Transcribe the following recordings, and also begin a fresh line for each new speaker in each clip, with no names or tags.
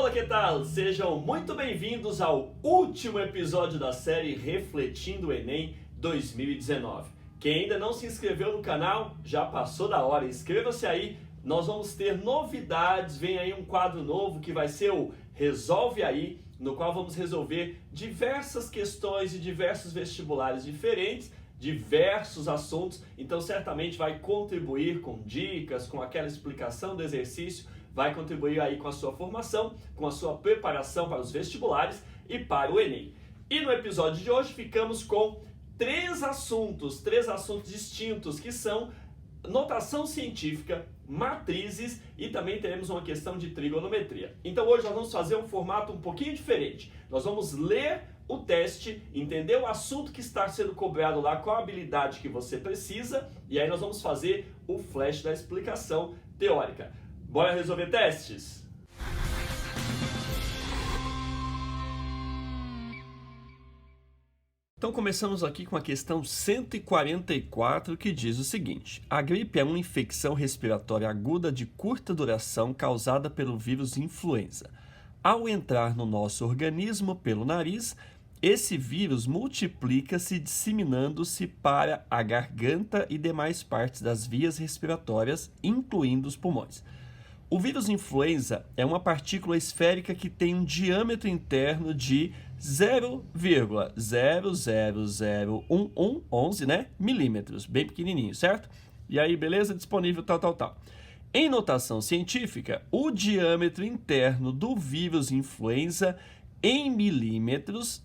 Fala, que tal? Sejam muito bem-vindos ao último episódio da série Refletindo o Enem 2019. Quem ainda não se inscreveu no canal, já passou da hora, inscreva-se aí. Nós vamos ter novidades, vem aí um quadro novo que vai ser o Resolve Aí, no qual vamos resolver diversas questões de diversos vestibulares diferentes, diversos assuntos, então certamente vai contribuir com dicas, com aquela explicação do exercício, vai contribuir aí com a sua formação, com a sua preparação para os vestibulares e para o Enem. E no episódio de hoje ficamos com três assuntos distintos, que são notação científica, matrizes e também teremos uma questão de trigonometria. Então hoje nós vamos fazer um formato um pouquinho diferente. Nós vamos ler o teste, entender o assunto que está sendo cobrado lá, qual a habilidade que você precisa, e aí nós vamos fazer o flash da explicação teórica. Bora resolver testes? Então começamos aqui com a questão 144, que diz o seguinte: a gripe é uma infecção respiratória aguda de curta duração causada pelo vírus influenza. Ao entrar no nosso organismo pelo nariz, esse vírus multiplica-se disseminando-se para a garganta e demais partes das vias respiratórias, incluindo os pulmões. O vírus influenza é uma partícula esférica que tem um diâmetro interno de 0,00011, milímetros, bem pequenininho, certo? E aí, beleza? Disponível tal. Em notação científica, o diâmetro interno do vírus influenza em milímetros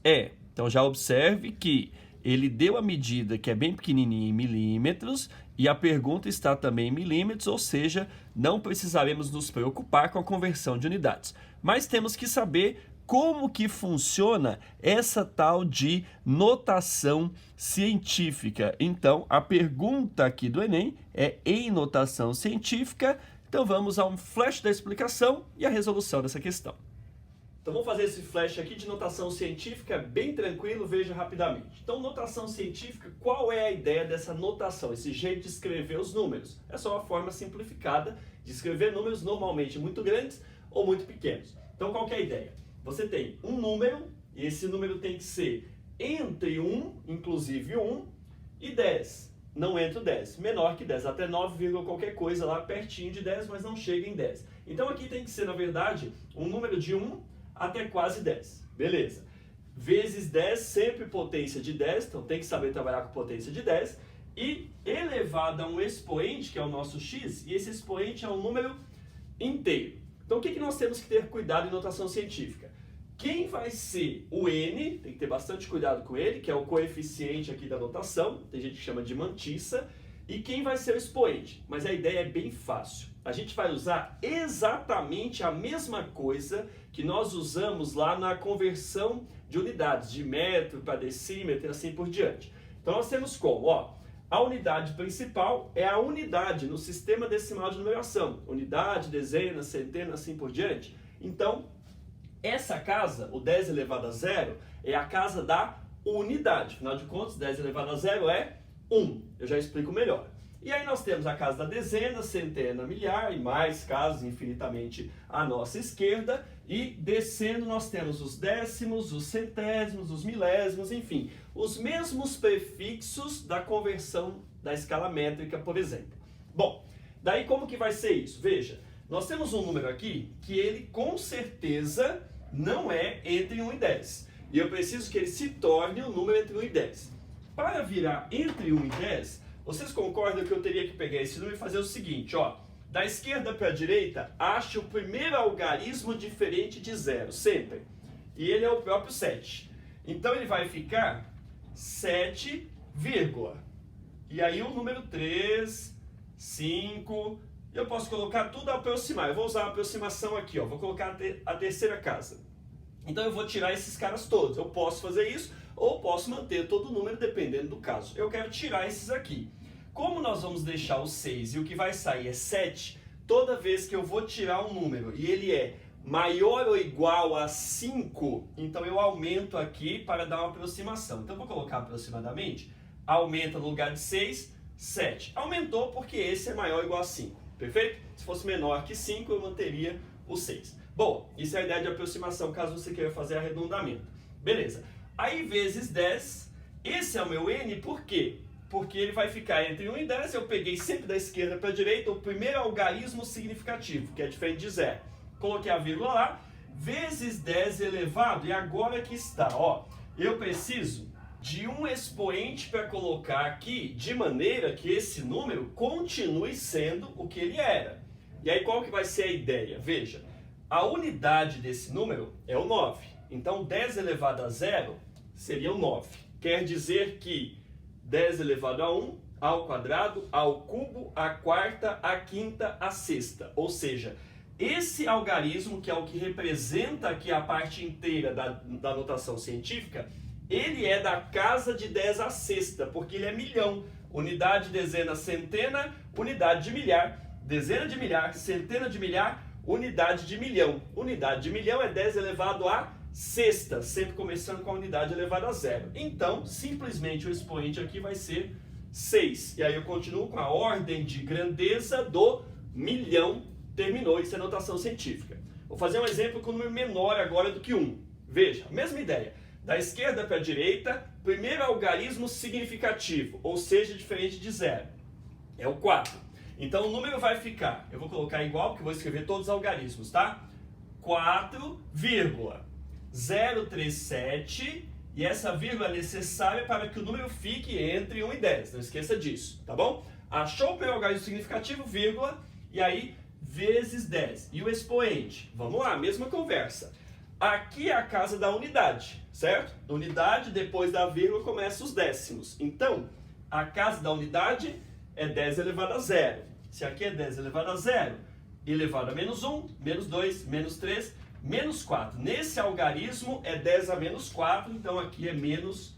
então já observe que ele deu a medida que é bem pequenininha em milímetros e a pergunta está também em milímetros, ou seja, não precisaremos nos preocupar com a conversão de unidades. Mas temos que saber como que funciona essa tal de notação científica. Então, a pergunta aqui do Enem é em notação científica. Então, vamos a um flash da explicação e a resolução dessa questão. Então vamos fazer esse flash aqui de notação científica, bem tranquilo, veja rapidamente. Então, notação científica, qual é a ideia dessa notação, esse jeito de escrever os números? É só uma forma simplificada de escrever números normalmente muito grandes ou muito pequenos. Então qual que é a ideia? Você tem um número, e esse número tem que ser entre 1, inclusive 1, e 10. Não entre o 10, menor que 10, até 9, qualquer coisa lá pertinho de 10, mas não chega em 10. Então aqui tem que ser, na verdade, um número de 1 até quase 10, beleza. Vezes 10, sempre potência de 10, então tem que saber trabalhar com potência de 10, e elevado a um expoente, que é o nosso x, e esse expoente é um número inteiro. Então o que nós temos que ter cuidado em notação científica? Quem vai ser o n, tem que ter bastante cuidado com ele, que é o coeficiente aqui da notação, tem gente que chama de mantissa, e quem vai ser o expoente? Mas a ideia é bem fácil. A gente vai usar exatamente a mesma coisa que nós usamos lá na conversão de unidades, de metro para decímetro e assim por diante. Então nós temos como? A unidade principal é a unidade no sistema decimal de numeração. Unidade, dezena, centena, assim por diante. Então, essa casa, o 10 elevado a 0, é a casa da unidade. Afinal de contas, 10 elevado a 0 é 1. Eu já explico melhor. E aí nós temos a casa da dezena, centena, milhar e mais casas infinitamente à nossa esquerda. E descendo nós temos os décimos, os centésimos, os milésimos, enfim, os mesmos prefixos da conversão da escala métrica, por exemplo. Bom, daí como que vai ser isso? Veja, nós temos um número aqui que ele com certeza não é entre 1 e 10. E eu preciso que ele se torne um número entre 1 e 10. Para virar entre 1 e 10, vocês concordam que eu teria que pegar esse número e fazer o seguinte, da esquerda para a direita, ache o primeiro algarismo diferente de 0, sempre. E ele é o próprio 7. Então ele vai ficar 7, e aí o número 3, 5, eu posso colocar tudo a aproximar. Eu vou usar a aproximação aqui, vou colocar a terceira casa. Então eu vou tirar esses caras todos. Eu posso fazer isso ou posso manter todo o número dependendo do caso. Eu quero tirar esses aqui. Como nós vamos deixar o 6 e o que vai sair é 7, toda vez que eu vou tirar um número e ele é maior ou igual a 5, então eu aumento aqui para dar uma aproximação. Então eu vou colocar aproximadamente, aumenta no lugar de 6, 7. Aumentou porque esse é maior ou igual a 5, perfeito? Se fosse menor que 5, eu manteria o 6. Bom, isso é a ideia de aproximação, caso você queira fazer arredondamento. Beleza. Aí, vezes 10, esse é o meu n, por quê? Porque ele vai ficar entre 1 e 10, eu peguei sempre da esquerda para a direita o primeiro algarismo significativo, que é diferente de zero. Coloquei a vírgula lá, vezes 10 elevado, e agora que está, ó, eu preciso de um expoente para colocar aqui, de maneira que esse número continue sendo o que ele era. E aí qual que vai ser a ideia? Veja, a unidade desse número é o 9. Então 10 elevado a 0 seria o 9. Quer dizer que 10 elevado a 1, ao quadrado, ao cubo, a quarta, a quinta, a sexta. Ou seja, esse algarismo, que é o que representa aqui a parte inteira da notação científica, ele é da casa de 10 à sexta, porque ele é milhão. Unidade, dezena, centena, unidade de milhar. Dezena de milhar, centena de milhar, unidade de milhão. Unidade de milhão é 10 elevado a sexta, sempre começando com a unidade elevada a zero. Então, simplesmente o expoente aqui vai ser 6. E aí eu continuo com a ordem de grandeza do milhão. Terminou, isso é notação científica. Vou fazer um exemplo com um número menor agora do que 1. Veja, mesma ideia. Da esquerda para a direita, primeiro algarismo significativo, ou seja, diferente de zero. É o 4. Então o número vai ficar, eu vou colocar igual, porque eu vou escrever todos os algarismos, tá? 4,037, e essa vírgula é necessária para que o número fique entre 1 e 10, não esqueça disso, tá bom? Achou o primeiro algarismo significativo, vírgula, e aí vezes 10. E o expoente? Vamos lá, mesma conversa. Aqui é a casa da unidade, certo? Unidade, depois da vírgula, começa os décimos. Então, a casa da unidade é 10 elevado a 0. Se aqui é 10 elevado a 0, elevado a menos 1, menos 2, menos 3, menos 4. Nesse algarismo é 10 a menos 4, então aqui é menos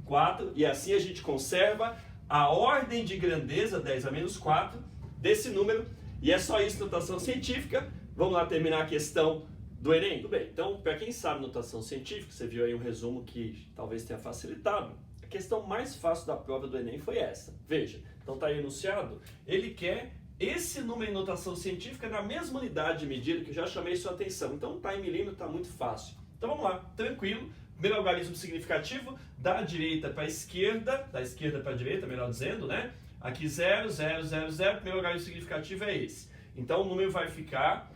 4. E assim a gente conserva a ordem de grandeza, 10 a menos 4, desse número. E é só isso, notação científica. Vamos lá terminar a questão do Enem? Tudo bem. Então, para quem sabe notação científica, você viu aí um resumo que talvez tenha facilitado. A questão mais fácil da prova do Enem foi essa. Veja, então está aí enunciado. Ele quer esse número em notação científica na mesma unidade de medida que eu já chamei sua atenção. Então, está em milímetro, está muito fácil. Então, vamos lá, tranquilo. Primeiro algarismo significativo, da direita para a esquerda, da esquerda para a direita, melhor dizendo, né? Aqui 0, 0, 0, 0, primeiro algarismo significativo é esse. Então, o número vai ficar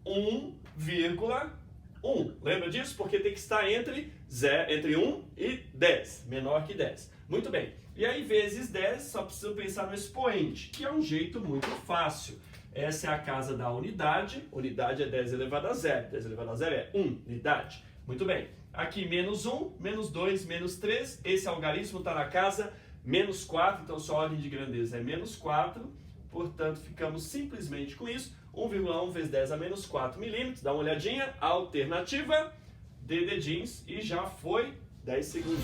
1,1. Lembra disso? Porque tem que estar entre 1 e 10, menor que 10. Muito bem. E aí, vezes 10, só preciso pensar no expoente, que é um jeito muito fácil. Essa é a casa da unidade. Unidade é 10 elevado a 0. 10 elevado a 0 é 1 unidade. Muito bem. Aqui, menos 1, menos 2, menos 3. Esse algarismo está na casa menos 4, então sua ordem de grandeza é menos 4. Portanto, ficamos simplesmente com isso. 1,1 vezes 10 a menos 4 milímetros. Dá uma olhadinha. Alternativa D dedinhos. E já foi 10 segundos.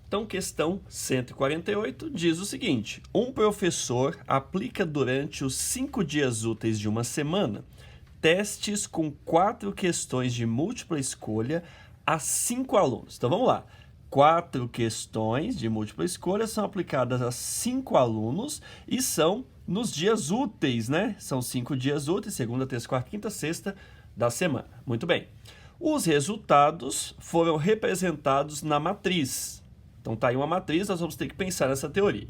Então, questão 148 diz o seguinte: um professor aplica durante os 5 dias úteis de uma semana testes com 4 questões de múltipla escolha a 5 alunos. Então, vamos lá. 4 questões de múltipla escolha são aplicadas a 5 alunos e são nos dias úteis, né? São 5 dias úteis, segunda, terça, quarta, quinta, sexta da semana. Muito bem. Os resultados foram representados na matriz. Então, tá aí uma matriz, nós vamos ter que pensar nessa teoria.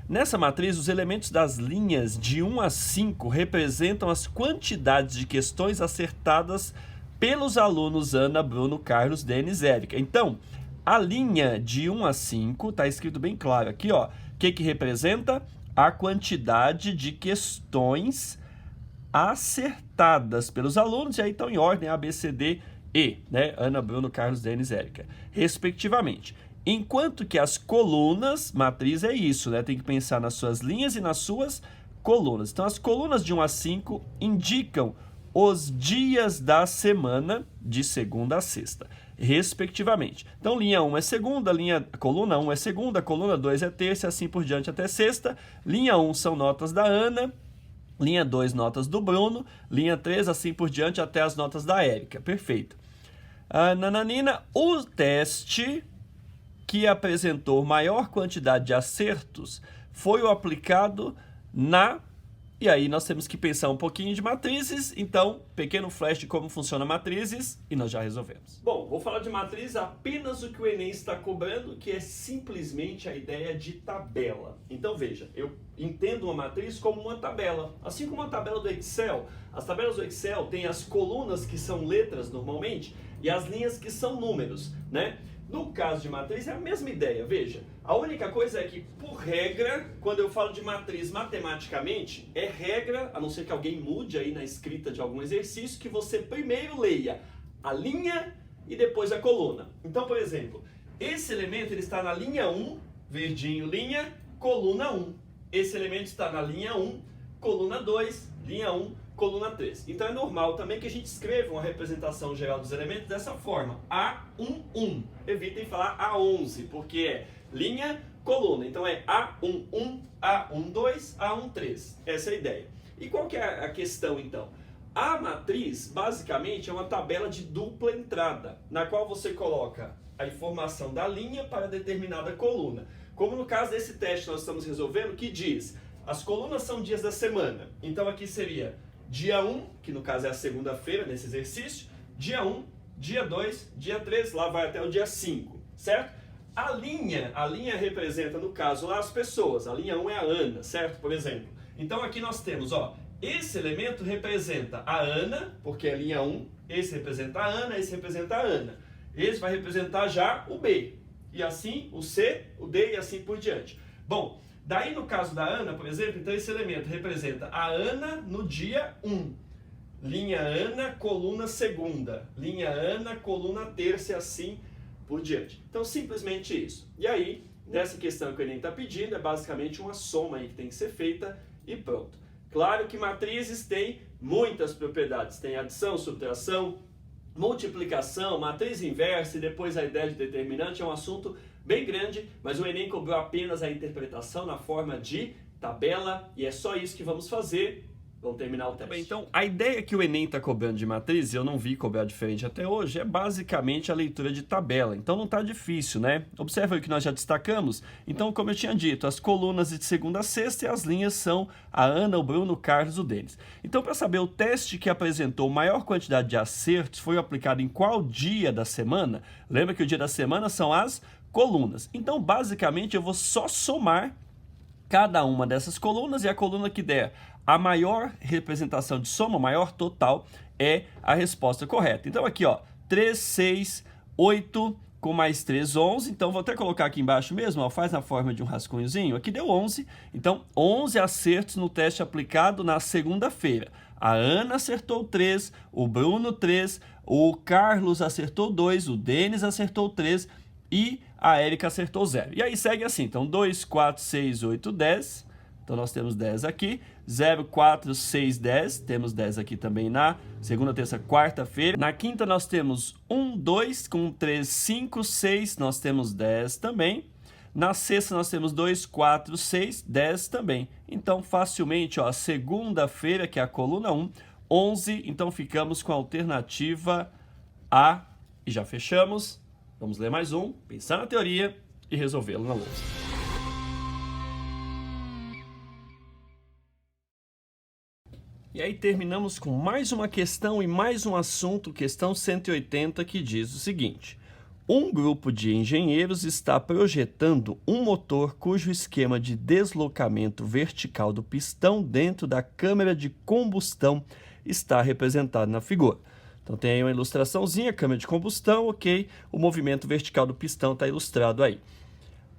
Nessa matriz, os elementos das linhas de 1 a 5 representam as quantidades de questões acertadas pelos alunos Ana, Bruno, Carlos, Denis e Érica. Então, a linha de 1 a 5, está escrito bem claro aqui, ó. O que representa? A quantidade de questões acertadas pelos alunos, e aí estão em ordem A, B, C, D, E, né? Ana, Bruno, Carlos, Denis e Érica, respectivamente. Enquanto que as colunas, matriz é isso, né? Tem que pensar nas suas linhas e nas suas colunas. Então, as colunas de 1 a 5 indicam os dias da semana de segunda a sexta, respectivamente. Então, linha 1 é segunda, coluna 1 é segunda, coluna 2 é terça, assim por diante até sexta. Linha 1 são notas da Ana, linha 2 notas do Bruno, linha 3 assim por diante até as notas da Érica. Perfeito. Nananina, o teste que apresentou maior quantidade de acertos foi o aplicado E aí nós temos que pensar um pouquinho de matrizes, então, pequeno flash de como funciona matrizes e nós já resolvemos. Bom, vou falar de matriz apenas o que o Enem está cobrando, que é simplesmente a ideia de tabela. Então veja, eu entendo uma matriz como uma tabela, assim como a tabela do Excel. As tabelas do Excel têm as colunas que são letras normalmente e as linhas que são números, né? No caso de matriz é a mesma ideia, veja. A única coisa é que, por regra, quando eu falo de matriz matematicamente, é regra, a não ser que alguém mude aí na escrita de algum exercício, que você primeiro leia a linha e depois a coluna. Então, por exemplo, esse elemento ele está na linha 1, verdinho, linha, coluna 1. Esse elemento está na linha 1, coluna 2, linha 1, coluna 3. Então é normal também que a gente escreva uma representação geral dos elementos dessa forma. A11. Evitem falar A11, porque é linha, coluna. Então é A11, A12, A13. Essa é a ideia. E qual que é a questão então? A matriz, basicamente, é uma tabela de dupla entrada, na qual você coloca a informação da linha para determinada coluna. Como no caso desse teste nós estamos resolvendo, que diz, as colunas são dias da semana. Então aqui seria dia 1, que no caso é a segunda-feira nesse exercício, dia 1, dia 2, dia 3, lá vai até o dia 5, certo? A linha representa, no caso, lá as pessoas. A linha 1 é a Ana, certo? Por exemplo. Então aqui nós temos, ó, esse elemento representa a Ana, porque é a linha 1, esse representa a Ana, esse representa a Ana. Esse vai representar já o B, e assim o C, o D e assim por diante. Bom, daí no caso da Ana, por exemplo, então esse elemento representa a Ana no dia 1. Linha Ana, coluna segunda. Linha Ana, coluna terça e assim por diante. Então simplesmente isso. E aí, nessa questão que o Enem está pedindo, é basicamente uma soma aí que tem que ser feita e pronto. Claro que matrizes têm muitas propriedades. Tem adição, subtração, multiplicação, matriz inversa e depois a ideia de determinante. É um assunto bem grande, mas o Enem cobrou apenas a interpretação na forma de tabela e é só isso que vamos fazer. Vamos terminar o teste. Bem, então, a ideia que o Enem está cobrando de matriz, eu não vi cobrar diferente até hoje, é basicamente a leitura de tabela. Então não está difícil, né? Observa o que nós já destacamos. Então, como eu tinha dito, as colunas de segunda a sexta e as linhas são a Ana, o Bruno, o Carlos e o Denis. Então, para saber o teste que apresentou maior quantidade de acertos foi aplicado em qual dia da semana, lembra que o dia da semana são as colunas. Então, basicamente, eu vou só somar cada uma dessas colunas e a coluna que der a maior representação de soma, o maior total, é a resposta correta. Então aqui, ó, 3, 6, 8, com mais 3, 11. Então vou até colocar aqui embaixo mesmo, ó, faz na forma de um rascunhozinho. Aqui deu 11. Então 11 acertos no teste aplicado na segunda-feira. A Ana acertou 3, o Bruno 3, o Carlos acertou 2, o Denis acertou 3 e a Érica acertou 0. E aí segue assim, então 2, 4, 6, 8, 10. Então nós temos 10 aqui, 0, 4, 6, 10, temos 10 aqui também na segunda, terça, quarta-feira. Na quinta nós temos 1, 2, com 3, 5, 6, nós temos 10 também. Na sexta nós temos 2, 4, 6, 10 também. Então facilmente, ó, segunda-feira, que é a coluna 1, 11, então ficamos com a alternativa A e já fechamos. Vamos ler mais um, pensar na teoria e resolvê-lo na lousa. E aí terminamos com mais uma questão e mais um assunto, questão 180, que diz o seguinte. Um grupo de engenheiros está projetando um motor cujo esquema de deslocamento vertical do pistão dentro da câmara de combustão está representado na figura. Então tem aí uma ilustraçãozinha, câmara de combustão, ok, o movimento vertical do pistão está ilustrado aí.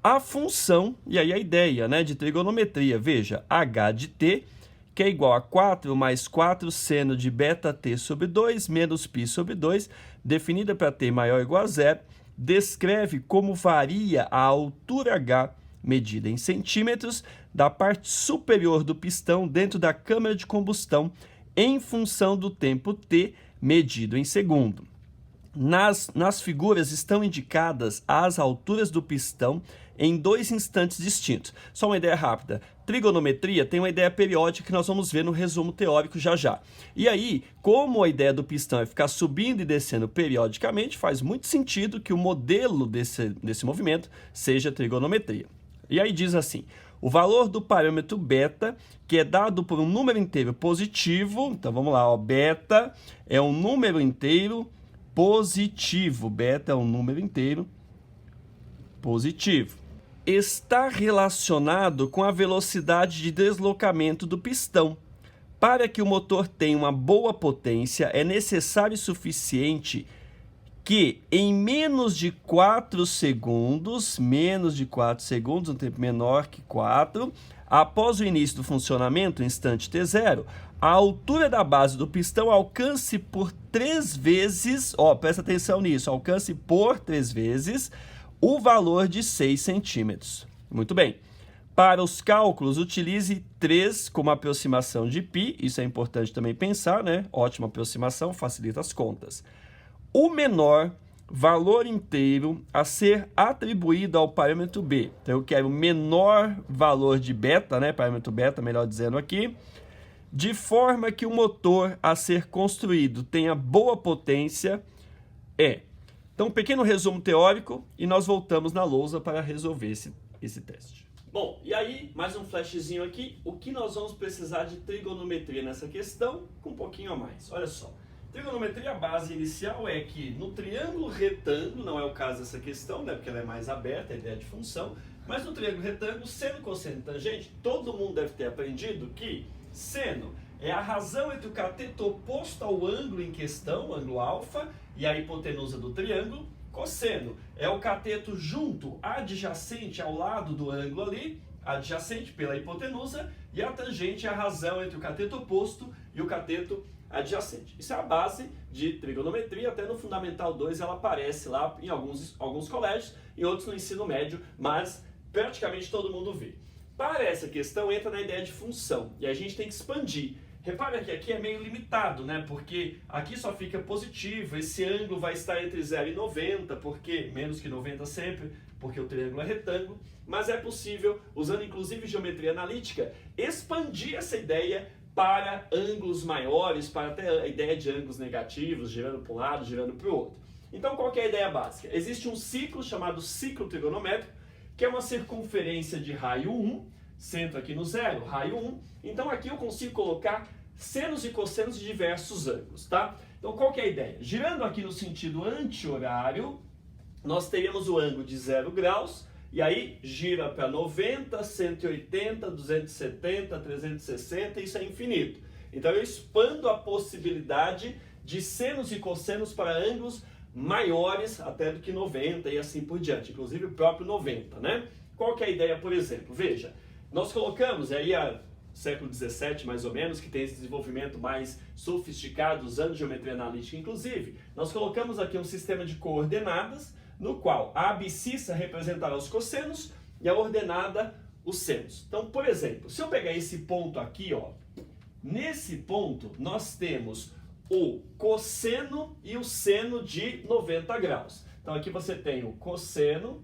A função, e aí a ideia, né, de trigonometria, veja, h de t, que é igual a 4 mais 4 seno de beta-t sobre 2 menos π sobre 2, definida para t maior ou igual a 0, descreve como varia a altura h, medida em centímetros, da parte superior do pistão dentro da câmara de combustão em função do tempo t, medido em segundo. Nas figuras estão indicadas as alturas do pistão em 2 instantes distintos. Só uma ideia rápida. Trigonometria tem uma ideia periódica que nós vamos ver no resumo teórico já já. E aí, como a ideia do pistão é ficar subindo e descendo periodicamente, faz muito sentido que o modelo desse movimento seja trigonometria. E aí diz assim, O valor do parâmetro beta, que é dado por um número inteiro positivo, então vamos lá, ó, beta é um número inteiro positivo, beta é um número inteiro positivo. Está relacionado com a velocidade de deslocamento do pistão. Para que o motor tenha uma boa potência, é necessário e suficiente que em menos de 4 segundos, um tempo menor que 4, após o início do funcionamento, instante t0, a altura da base do pistão alcance por 3 vezes, ó, presta atenção nisso, alcance por 3 vezes o valor de 6 centímetros. Muito bem. Para os cálculos, utilize 3 como aproximação de π, isso é importante também pensar, né? Ótima aproximação, facilita as contas. O menor valor inteiro a ser atribuído ao parâmetro B. Então, eu quero o menor valor de beta, né? Parâmetro beta, melhor dizendo aqui, de forma que o motor a ser construído tenha boa potência, é. Então, um pequeno resumo teórico e nós voltamos na lousa para resolver esse teste. Bom, e aí, mais um flashzinho aqui, o que nós vamos precisar de trigonometria nessa questão, com um pouquinho a mais. Olha só, trigonometria, a base inicial é que no triângulo retângulo, não é o caso dessa questão, né, porque ela é mais aberta, a ideia de função, mas no triângulo retângulo, seno, cosseno e tangente, todo mundo deve ter aprendido que seno é a razão entre o cateto oposto ao ângulo em questão, o ângulo alfa, e a hipotenusa do triângulo. Cosseno é o cateto junto, adjacente ao lado do ângulo ali, adjacente pela hipotenusa, e a tangente é a razão entre o cateto oposto e o cateto adjacente. Isso é a base de trigonometria, até no Fundamental 2 ela aparece lá em alguns colégios, em outros no ensino médio, mas praticamente todo mundo vê. Para essa questão entra na ideia de função, e a gente tem que expandir. Repara que aqui é meio limitado, né? Porque aqui só fica positivo, esse ângulo vai estar entre 0 e 90, porque menos que 90 sempre, porque o triângulo é retângulo, mas é possível, usando inclusive geometria analítica, expandir essa ideia para ângulos maiores, para até a ideia de ângulos negativos, girando para um lado, girando para o outro. Então, qual que é a ideia básica? Existe um ciclo chamado ciclo trigonométrico, que é uma circunferência de raio 1, centro aqui no 0, raio 1. Então aqui eu consigo colocar senos e cossenos de diversos ângulos, tá? Então qual que é a ideia? Girando aqui no sentido anti-horário, nós teríamos o ângulo de 0 graus, e aí gira para 90, 180, 270, 360, isso é infinito. Então eu expando a possibilidade de senos e cossenos para ângulos maiores até do que 90 e assim por diante, inclusive o próprio 90, né? Qual que é a ideia, por exemplo? Veja, nós colocamos aí a século 17 mais ou menos, que tem esse desenvolvimento mais sofisticado, usando geometria analítica inclusive, nós colocamos aqui um sistema de coordenadas, no qual a abscissa representará os cossenos e a ordenada os senos. Então, por exemplo, se eu pegar esse ponto aqui, ó, nesse ponto nós temos o cosseno e o seno de 90 graus. Então aqui você tem o cosseno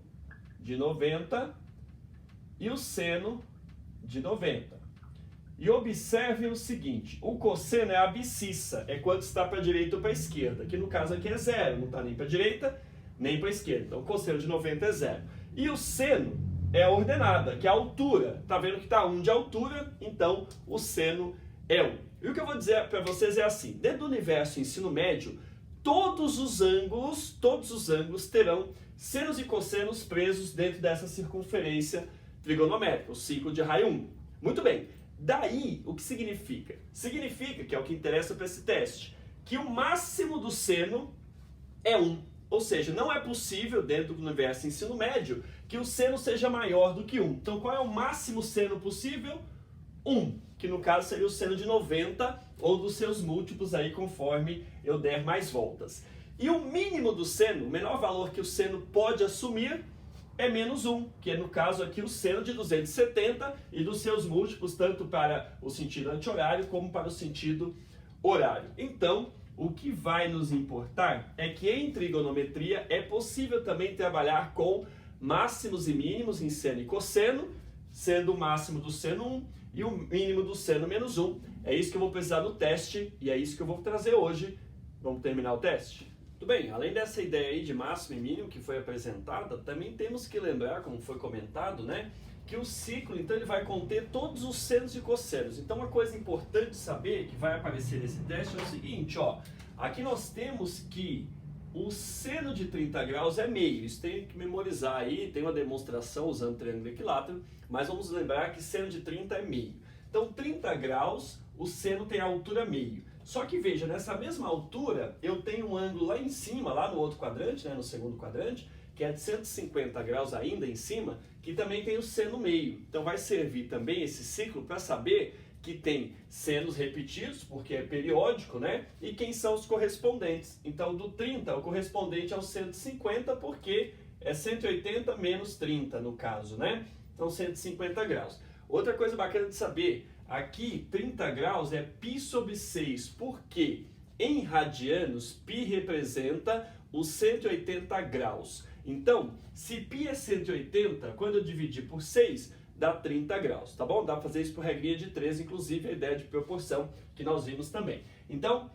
de 90 e o seno de 90. E observem o seguinte, o cosseno é a abscissa, é quando está para a direita ou para a esquerda, que no caso aqui é 0, não está nem para a direita nem para a esquerda. Então o cosseno de 90 é 0. E o seno é a ordenada, que é a altura. Está vendo que está 1 de altura, então o seno é 1. E o que eu vou dizer para vocês é assim, dentro do universo ensino médio, todos os ângulos terão senos e cossenos presos dentro dessa circunferência trigonométrica, o ciclo de raio 1. Muito bem, daí o que significa? Significa, que é o que interessa para esse teste, que o máximo do seno é 1. Ou seja, não é possível, dentro do universo ensino médio, que o seno seja maior do que 1. Então, qual é o máximo seno possível? 1, que no caso seria o seno de 90 ou dos seus múltiplos aí conforme eu der mais voltas. E o mínimo do seno, o menor valor que o seno pode assumir, é menos 1, que é no caso aqui o seno de 270 e dos seus múltiplos, tanto para o sentido anti-horário como para o sentido horário. Então, o que vai nos importar é que em trigonometria é possível também trabalhar com máximos e mínimos em seno e cosseno, sendo o máximo do seno 1 e o mínimo do seno menos 1. É isso que eu vou precisar no teste e é isso que eu vou trazer hoje. Vamos terminar o teste? Tudo bem, além dessa ideia aí de máximo e mínimo que foi apresentada, também temos que lembrar, como foi comentado, né, que o ciclo, então, ele vai conter todos os senos e cossenos. Então, uma coisa importante saber, que vai aparecer nesse teste, é o seguinte, ó. Aqui nós temos que o seno de 30 graus é meio. Isso tem que memorizar aí, tem uma demonstração usando triângulo equilátero, mas vamos lembrar que seno de 30 é meio. Então, 30 graus, o seno tem a altura meio. Só que veja, nessa mesma altura, eu tenho um ângulo lá em cima, lá no outro quadrante, né, no segundo quadrante, que é de 150 graus ainda em cima, que também tem o seno meio. Então vai servir também esse ciclo para saber que tem senos repetidos, porque é periódico, né? E quem são os correspondentes. Então do 30, o correspondente ao 150, porque é 180 menos 30 no caso, né? Então 150 graus. Outra coisa bacana de saber, aqui 30 graus é π sobre 6, porque em radianos π representa os 180 graus. Então, se π é 180, quando eu dividir por 6, dá 30 graus, tá bom? Dá para fazer isso por regrinha de 3, inclusive a ideia de proporção que nós vimos também. Então,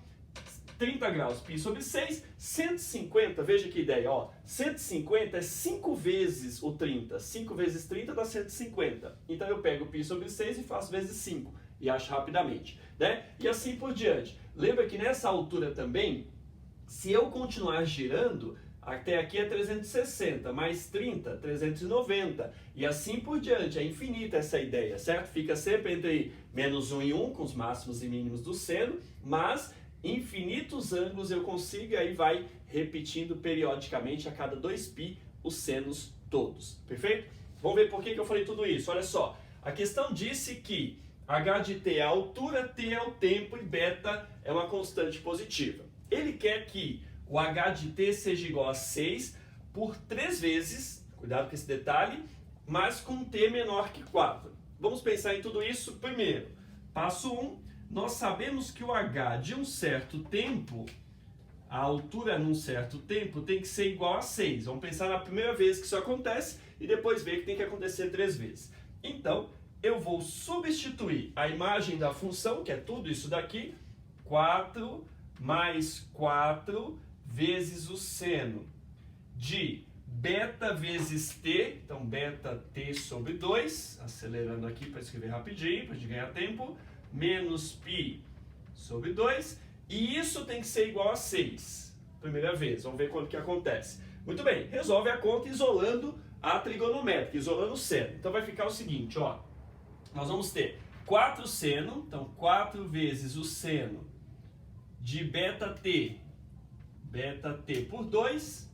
30 graus, π sobre 6, 150, veja que ideia, ó. 150 é 5 vezes o 30, 5 vezes 30 dá 150. Então eu pego π sobre 6 e faço vezes 5, e acho rapidamente, né? E assim por diante. Lembra que nessa altura também, se eu continuar girando, até aqui é 360, mais 30, 390, e assim por diante, é infinita essa ideia, certo? Fica sempre entre menos 1 e 1, com os máximos e mínimos do seno, mas infinitos ângulos eu consigo, e aí vai repetindo periodicamente a cada 2π os senos todos, perfeito? Vamos ver por que eu falei tudo isso, olha só. A questão disse que h de t é a altura, t é o tempo e beta é uma constante positiva. Ele quer que o h de t seja igual a 6 por 3 vezes, cuidado com esse detalhe, mas com t menor que 4. Vamos pensar em tudo isso primeiro. Passo 1, nós sabemos que o h de um certo tempo, a altura num certo tempo, tem que ser igual a 6. Vamos pensar na primeira vez que isso acontece e depois ver que tem que acontecer 3 vezes. Então, eu vou substituir a imagem da função, que é tudo isso daqui, 4 mais 4 vezes o seno de beta vezes t, então beta t sobre 2, acelerando aqui para escrever rapidinho, para a gente ganhar tempo, menos π sobre 2, e isso tem que ser igual a 6, primeira vez, vamos ver quando que acontece. Muito bem, resolve a conta isolando a trigonométrica, isolando o seno. Então vai ficar o seguinte, ó, nós vamos ter 4 seno, então 4 vezes o seno de beta t por 2,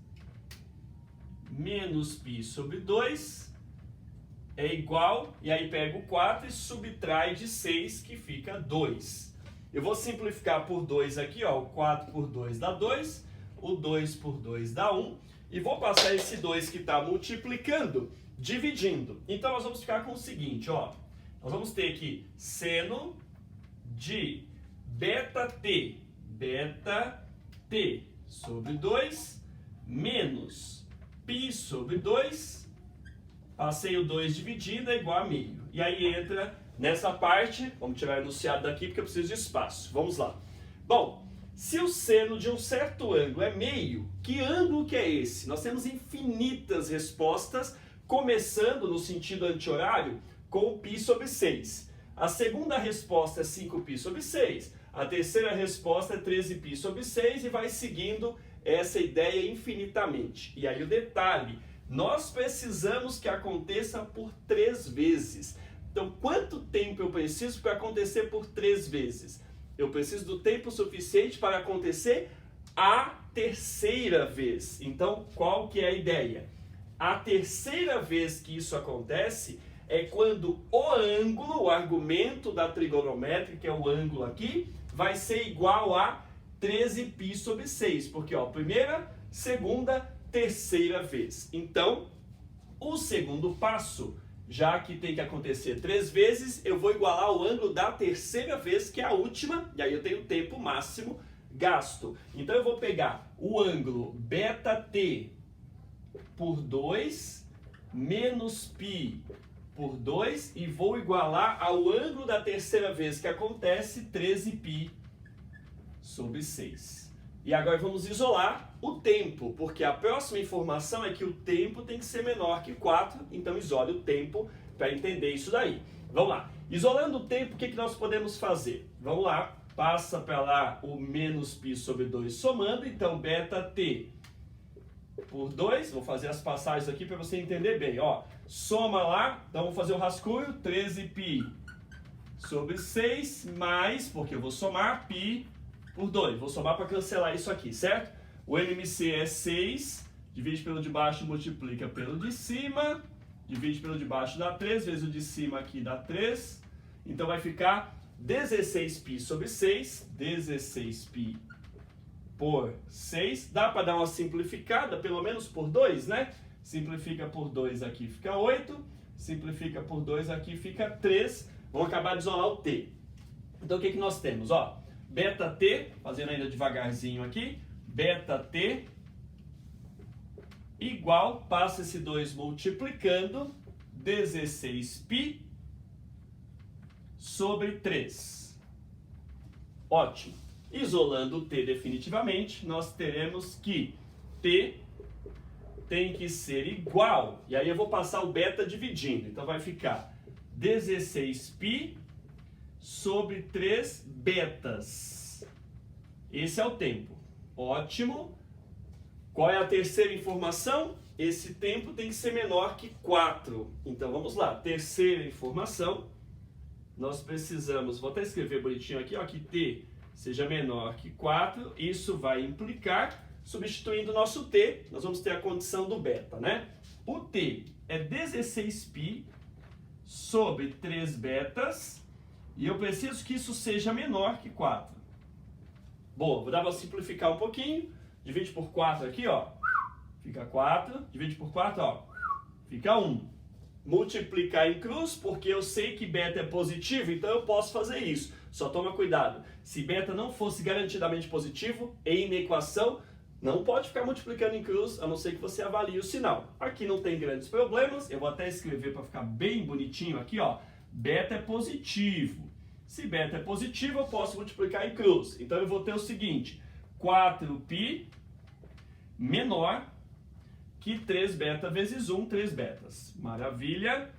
menos π sobre 2, é igual, e aí pego o 4 e subtrai de 6, que fica 2. Eu vou simplificar por 2 aqui, ó, o 4 por 2 dá 2, o 2 por 2 dá 1, e vou passar esse 2 que está multiplicando, dividindo. Então nós vamos ficar com o seguinte, ó, nós vamos ter aqui seno de beta t sobre 2, menos π sobre 2, passei o 2 dividindo, é igual a meio. E aí entra nessa parte, vamos tirar o enunciado daqui porque eu preciso de espaço. Vamos lá. Bom, se o seno de um certo ângulo é meio, que ângulo que é esse? Nós temos infinitas respostas, começando no sentido anti-horário com π sobre 6. A segunda resposta é 5π sobre 6. A terceira resposta é 13π sobre 6 e vai seguindo essa ideia infinitamente. E aí o detalhe, nós precisamos que aconteça por 3 vezes. Então, quanto tempo eu preciso para acontecer por 3 vezes? Eu preciso do tempo suficiente para acontecer a terceira vez. Então, qual que é a ideia? A terceira vez que isso acontece é quando o ângulo, o argumento da trigonométrica, que é o ângulo aqui, vai ser igual a 13π sobre 6, porque ó, primeira, segunda, terceira vez. Então, o segundo passo, já que tem que acontecer 3 vezes, eu vou igualar o ângulo da terceira vez, que é a última, e aí eu tenho tempo máximo gasto. Então eu vou pegar o ângulo beta-t por 2 menos π por 2 e vou igualar ao ângulo da terceira vez que acontece, 13π sobre 6. E agora vamos isolar o tempo, porque a próxima informação é que o tempo tem que ser menor que 4, então isole o tempo para entender isso daí. Vamos lá. Isolando o tempo, o que nós podemos fazer? Vamos lá. Passa para lá o menos π sobre 2 somando. Então, beta t por 2. Vou fazer as passagens aqui para você entender bem. Ó, soma lá. Então, vou fazer o rascunho. 13π sobre 6 mais, porque eu vou somar π por 2. Vou somar para cancelar isso aqui, certo? O NMC é 6. Divide pelo de baixo, multiplica pelo de cima. Divide pelo de baixo, dá 3. Vezes o de cima aqui dá 3. Então, vai ficar 16π sobre 6. 16π por 6. Dá para dar uma simplificada, pelo menos por 2, né? Simplifica por 2 aqui fica 8. Simplifica por 2 aqui fica 3. Vamos acabar de isolar o t. Então, o que nós temos? Ó, beta t, fazendo ainda devagarzinho aqui. Beta t igual, passa esse 2 multiplicando, 16π sobre 3. Ótimo. Isolando o t definitivamente, nós teremos que t tem que ser igual, e aí eu vou passar o beta dividindo, então vai ficar 16π sobre 3 betas. Esse é o tempo. Ótimo. Qual é a terceira informação? Esse tempo tem que ser menor que 4. Então vamos lá. Terceira informação. Nós precisamos, vou até escrever bonitinho aqui, ó, que t seja menor que 4. Isso vai implicar, substituindo o nosso t, nós vamos ter a condição do beta, né? O t é 16π sobre 3 betas e eu preciso que isso seja menor que 4. Boa, vou dar para simplificar um pouquinho. Divide por 4 aqui, ó, fica 4. Divide por 4, ó, fica 1. Multiplicar em cruz, porque eu sei que beta é positivo, então eu posso fazer isso. Só toma cuidado. Se beta não fosse garantidamente positivo, em uma equação, não pode ficar multiplicando em cruz, a não ser que você avalie o sinal. Aqui não tem grandes problemas. Eu vou até escrever para ficar bem bonitinho aqui, ó. Beta é positivo. Se beta é positivo, eu posso multiplicar em cruz. Então eu vou ter o seguinte: 4π menor que 3 beta vezes 1, 3 betas. Maravilha.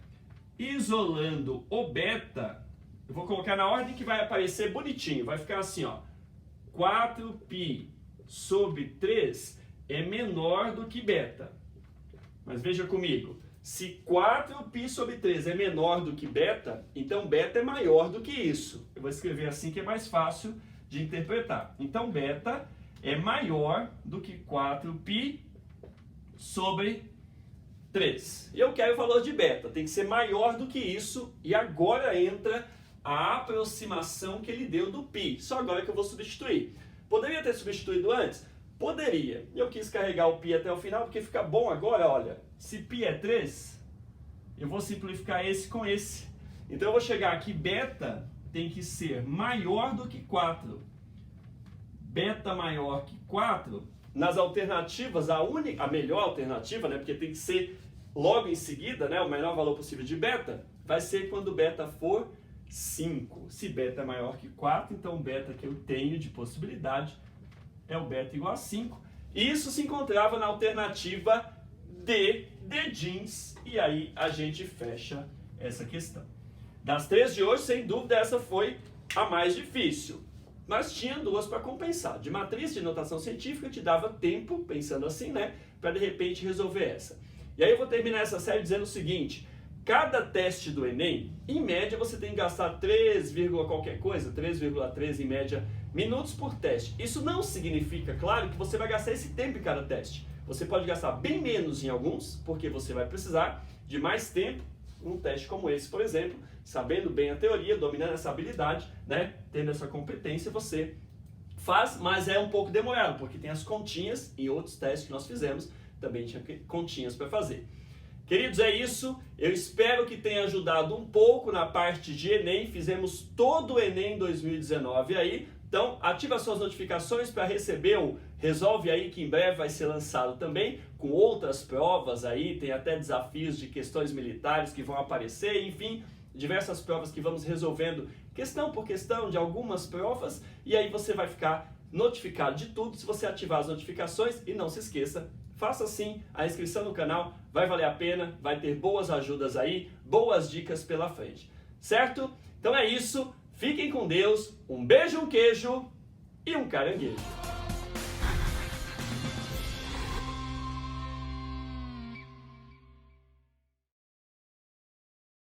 Isolando o beta, eu vou colocar na ordem que vai aparecer bonitinho. Vai ficar assim, ó. 4π sobre 3 é menor do que beta. Mas veja comigo. Se 4π sobre 3 é menor do que beta, então beta é maior do que isso. Eu vou escrever assim que é mais fácil de interpretar. Então, beta é maior do que 4π sobre 3. E eu quero o valor de beta, tem que ser maior do que isso, e agora entra a aproximação que ele deu do π. Só agora que eu vou substituir. Poderia ter substituído antes? Poderia. Eu quis carregar o π até o final, porque fica bom agora, olha. Se π é 3, eu vou simplificar esse com esse. Então eu vou chegar aqui, beta tem que ser maior do que 4. Beta maior que 4, nas alternativas, a melhor alternativa, né, porque tem que ser logo em seguida, né, o menor valor possível de beta, vai ser quando beta for 5. Se beta é maior que 4, então o beta que eu tenho de possibilidade é o beta igual a 5. Isso se encontrava na alternativa D de jeans, e aí a gente fecha essa questão. Das 3 de hoje, sem dúvida, essa foi a mais difícil. Mas tinha 2 para compensar. De matriz de notação científica te dava tempo, pensando assim, né? Para de repente resolver essa. E aí eu vou terminar essa série dizendo o seguinte: cada teste do Enem, em média você tem que gastar 3, qualquer coisa, 3,3 em média minutos por teste. Isso não significa, claro, que você vai gastar esse tempo em cada teste. Você pode gastar bem menos em alguns, porque você vai precisar de mais tempo. Um teste como esse, por exemplo, sabendo bem a teoria, dominando essa habilidade, né, tendo essa competência, você faz, mas é um pouco demorado, porque tem as continhas e outros testes que nós fizemos, também tinha continhas para fazer. Queridos, é isso. Eu espero que tenha ajudado um pouco na parte de Enem. Fizemos todo o Enem 2019 aí. Então, ative as suas notificações para receber o Resolve Aí, que em breve vai ser lançado também, com outras provas aí, tem até desafios de questões militares que vão aparecer, enfim, diversas provas que vamos resolvendo questão por questão de algumas provas, e aí você vai ficar notificado de tudo se você ativar as notificações e não se esqueça, faça sim a inscrição no canal, vai valer a pena, vai ter boas ajudas aí, boas dicas pela frente, certo? Então é isso, fiquem com Deus, um beijo, um queijo e um caranguejo.